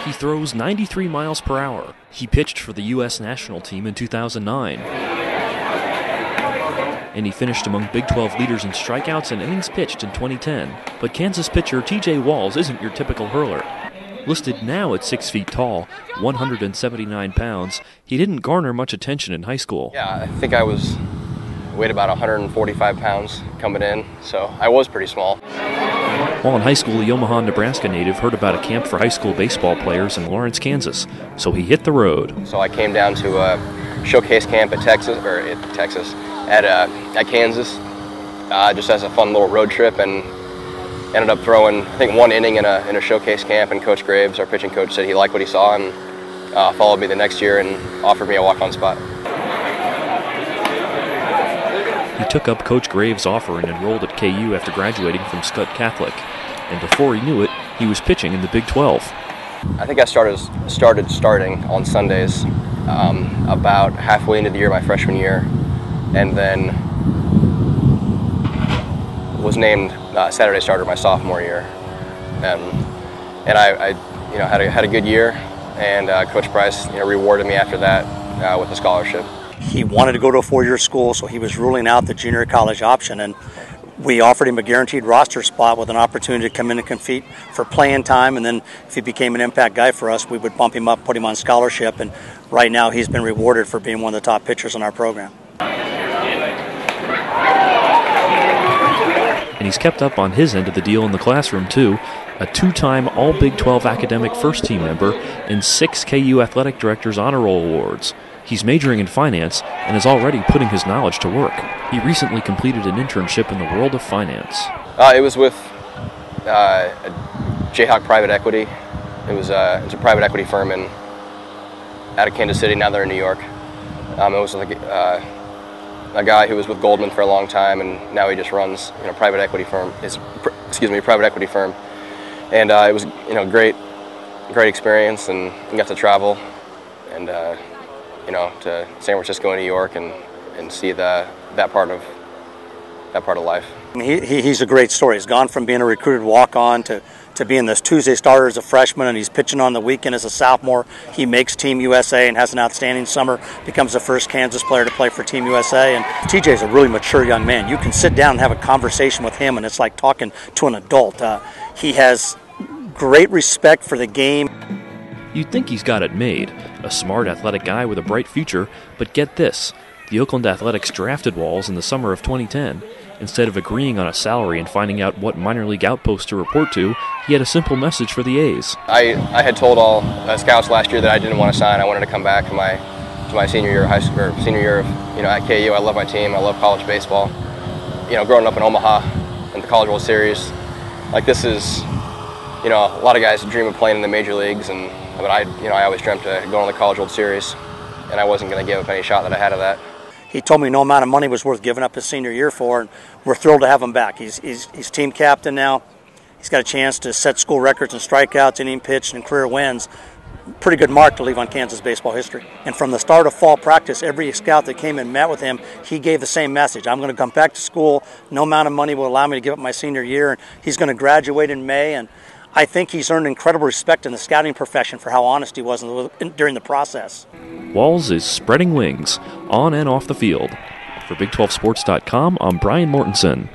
He throws 93 miles per hour. He pitched for the U.S. national team in 2009. And he finished among Big 12 leaders in strikeouts and innings pitched in 2010. But Kansas pitcher TJ Walz isn't your typical hurler. Listed now at 6 feet tall, 179 pounds, he didn't garner much attention in high school. Yeah, I think I weighed about 145 pounds coming in, so I was pretty small. While in high school, the Omaha, Nebraska native heard about a camp for high school baseball players in Lawrence, Kansas, so he hit the road. So I came down to a showcase camp at Kansas, just as a fun little road trip, and ended up throwing, I think, one inning in a showcase camp, and Coach Greaves, our pitching coach, said he liked what he saw and followed me the next year and offered me a walk-on spot. He took up Coach Greaves' offer and enrolled at KU after graduating from Skutt Catholic. And before he knew it, he was pitching in the Big 12. I think I started starting on Sundays about halfway into the year, my freshman year, and then was named Saturday starter my sophomore year. And I had a good year, and Coach Price rewarded me after that with a scholarship. He wanted to go to a four-year school, so he was ruling out the junior college option, and we offered him a guaranteed roster spot with an opportunity to come in and compete for playing time, and then if he became an impact guy for us, we would bump him up, put him on scholarship, and right now he's been rewarded for being one of the top pitchers in our program. And he's kept up on his end of the deal in the classroom, too. A two-time All-Big 12 academic first-team member and 6 KU Athletic Director's Honor Roll awards. He's majoring in finance and is already putting his knowledge to work. He recently completed an internship in the world of finance. It was with Jayhawk Private Equity. It was a private equity firm out of Kansas City. Now they're in New York. It was like a guy who was with Goldman for a long time, and now he just runs private equity firm. Private equity firm. And it was great experience, and we got to travel and to San Francisco and New York and see that part of life. He's a great story. He's gone from being a recruited walk-on to being this Tuesday starter as a freshman, and he's pitching on the weekend as a sophomore. He makes Team USA and has an outstanding summer, becomes the first Kansas player to play for Team USA. And TJ is a really mature young man. You can sit down and have a conversation with him, and it's like talking to an adult. He has great respect for the game. You'd think he's got it made, a smart, athletic guy with a bright future, but get this. The Oakland Athletics drafted Walz in the summer of 2010. Instead of agreeing on a salary and finding out what minor league outpost to report to, he had a simple message for the A's. I had told all scouts last year that I didn't want to sign. I wanted to come back to my senior year of high school, or senior year of at KU. I love my team. I love college baseball. Growing up in Omaha in the College World Series, like this is, a lot of guys dream of playing in the major leagues, but I always dreamt of going to the College World Series, and I wasn't going to give up any shot that I had of that. He told me no amount of money was worth giving up his senior year for, and we're thrilled to have him back. He's team captain now. He's got a chance to set school records in strikeouts, inning pitched, and career wins. Pretty good mark to leave on Kansas baseball history. And from the start of fall practice, every scout that came and met with him, he gave the same message. I'm going to come back to school. No amount of money will allow me to give up my senior year, and he's going to graduate in May. And I think he's earned incredible respect in the scouting profession for how honest he was during the process. Walz is spreading wings on and off the field. For Big12Sports.com, I'm Brian Mortensen.